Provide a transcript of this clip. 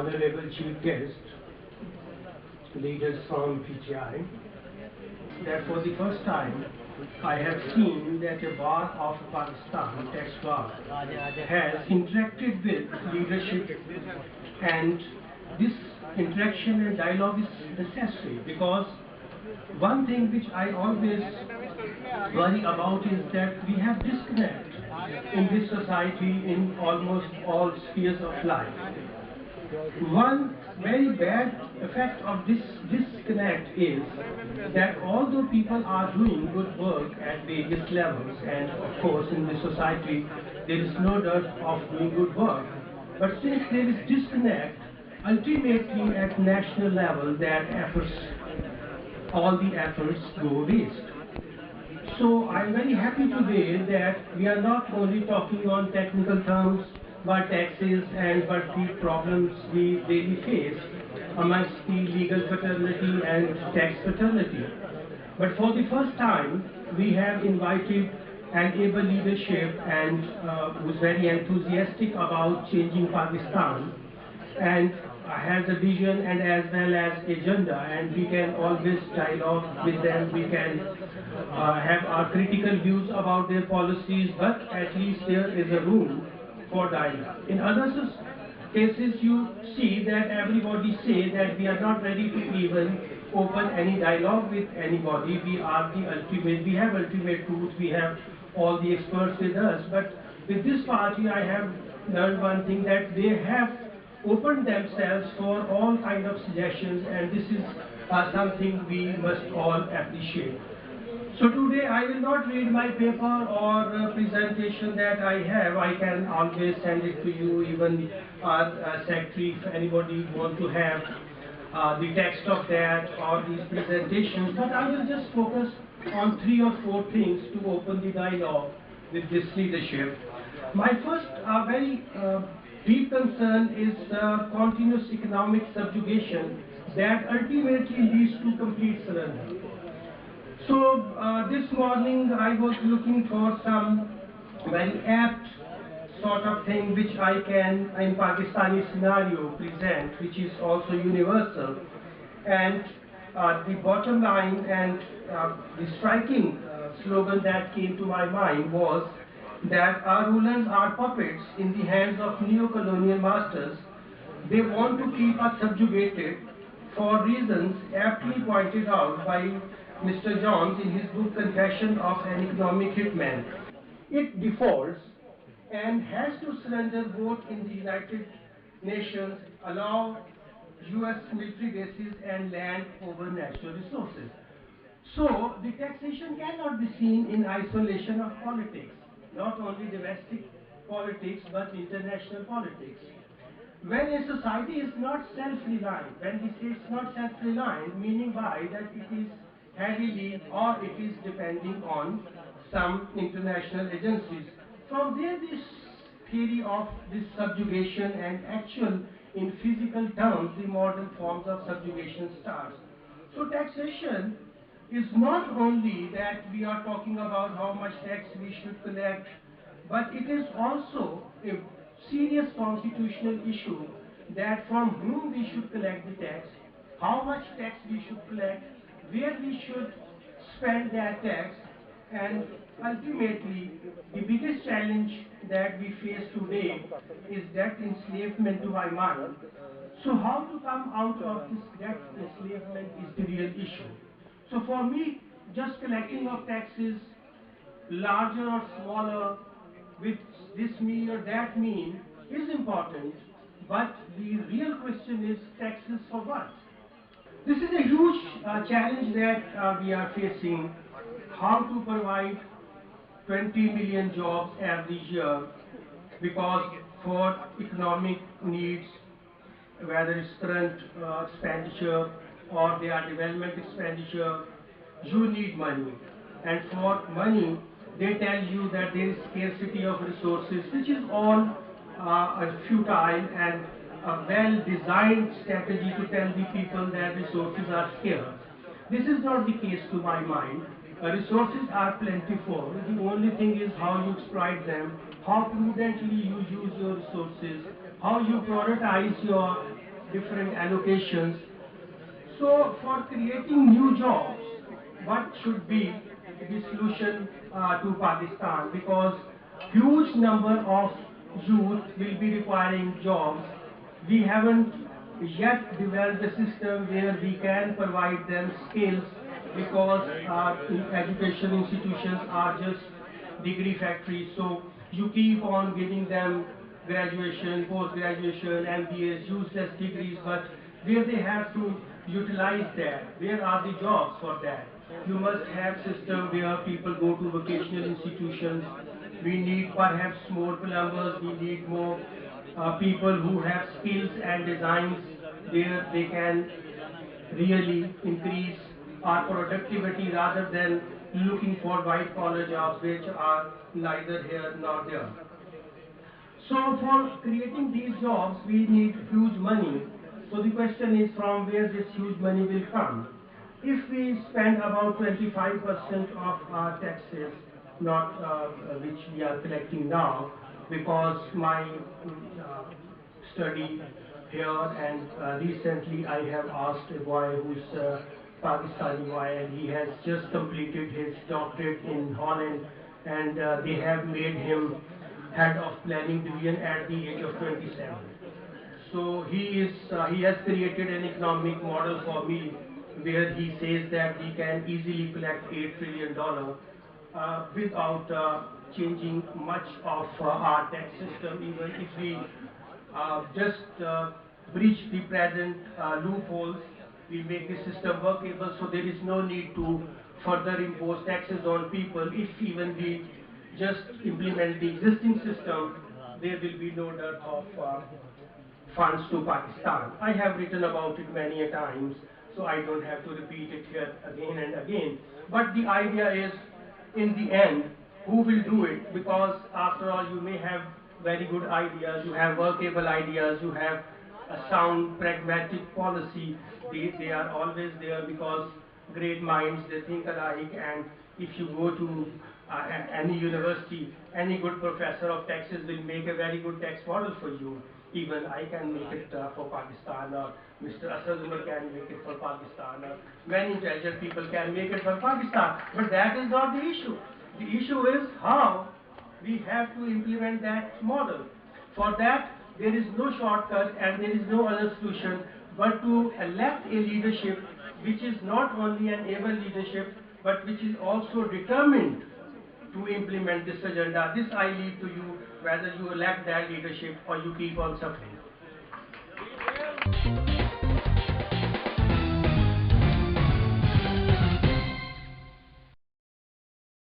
honorable chief guest, leaders from PTI, that for the first time I have seen that the Bar of Pakistan, tax bar, has interacted with leadership, and this interaction and dialogue is necessary, because one thing which I always worry about is that we have disconnect in this society in almost all spheres of life. One very bad effect of this disconnect is that although people are doing good work at various levels, and of course in this society there is no doubt of doing good work, but since there is disconnect, ultimately at national level all the efforts go waste. So I'm very happy today that we are not only talking on technical terms about taxes and what the problems we daily face amongst the legal fraternity and tax fraternity, but for the first time we have invited an able leadership and who's very enthusiastic about changing Pakistan and has a vision and as well as agenda, and we can always dialogue with them. We can have our critical views about their policies, but at least there is a room for dialogue. In other cases, you see that everybody say that we are not ready to even open any dialogue with anybody. We have ultimate truth, we have all the experts with us. But with this party, I have learned one thing, that they have opened themselves for all kind of suggestions, and this is something we must all appreciate. So today I will not read my paper or presentation that I have. I can always send it to you, even secretary, if anybody want to have the text of that or these presentations. But I will just focus on 3 or 4 things to open the dialogue with this leadership. My first very deep concern is continuous economic subjugation that ultimately leads to complete surrender. So this morning I was looking for some very apt sort of thing which I can in Pakistani scenario present, which is also universal. And the bottom line and the striking slogan that came to my mind was that our rulers are puppets in the hands of neo-colonial masters. They want to keep us subjugated for reasons aptly pointed out by Mr. Jones in his book Confession of an Economic Hitman. It defaults and has to surrender vote in the United Nations, allow US military bases and land over natural resources. So the taxation cannot be seen in isolation of politics, not only domestic politics but international politics. When a society is not self-reliant, when we say it's not self-reliant, meaning by that it is heavily or it is depending on some international agencies. From there this theory of this subjugation and actual in physical terms the modern forms of subjugation starts. So taxation is not only that we are talking about how much tax we should collect, but it is also a serious constitutional issue that from whom we should collect the tax, how much tax we should collect, where we should spend that tax, and ultimately the biggest challenge that we face today is debt enslavement to my mind. So how to come out of this debt enslavement is the real issue. So for me, just collecting of taxes, larger or smaller, with this mean or that mean, is important, but the real question is taxes for what? This is a huge challenge that we are facing, how to provide 20 million jobs every year, because for economic needs, whether it's current expenditure or they are development expenditure, you need money. And for money, they tell you that there is scarcity of resources, which is all a futile and a well-designed strategy to tell the people that resources are scarce. This is not the case to my mind. Resources are plentiful. The only thing is how you exploit them, how prudently you use your resources, how you prioritize your different allocations. So for creating new jobs, what should be the solution to Pakistan? Because huge number of youth will be requiring jobs. We haven't yet developed a system where we can provide them skills, because education institutions are just degree factories. So you keep on giving them graduation, post-graduation, MBAs, useless degrees, but where they have to utilize that, where are the jobs for that? You must have system where people go to vocational institutions. We need perhaps more plumbers, we need more people who have skills and designs where they can really increase our productivity rather than looking for white collar jobs which are neither here nor there. So for creating these jobs, we need huge money. So the question is from where this huge money will come. If we spend about 25% of our taxes, not which we are collecting now, because my study here and recently I have asked a boy who's Pakistani boy, and he has just completed his doctorate in Holland, and they have made him head of planning division at the age of 27. So he has created an economic model for me where he says that we can easily collect $8 trillion without changing much of our tax system, even if we just breach the present loopholes, we make the system workable, so there is no need to further impose taxes on people. If even we just implement the existing system, there will be no dearth of funds to Pakistan. I have written about it many a times, so I don't have to repeat it here again and again. But the idea is, in the end, who will do it? Because after all, you may have very good ideas, you have workable ideas, you have a sound pragmatic policy. They are always there because great minds, they think alike, and if you go to any university, any good professor of taxes will make a very good tax model for you. Even I can make it for Pakistan, or Mr. Asad Umar can make it for Pakistan, or many intelligent people can make it for Pakistan. But that is not the issue. The issue is how we have to implement that model. For that, there is no shortcut and there is no other solution but to elect a leadership which is not only an able leadership but which is also determined to implement this agenda. This I leave to you, whether you elect that leadership or you keep on suffering.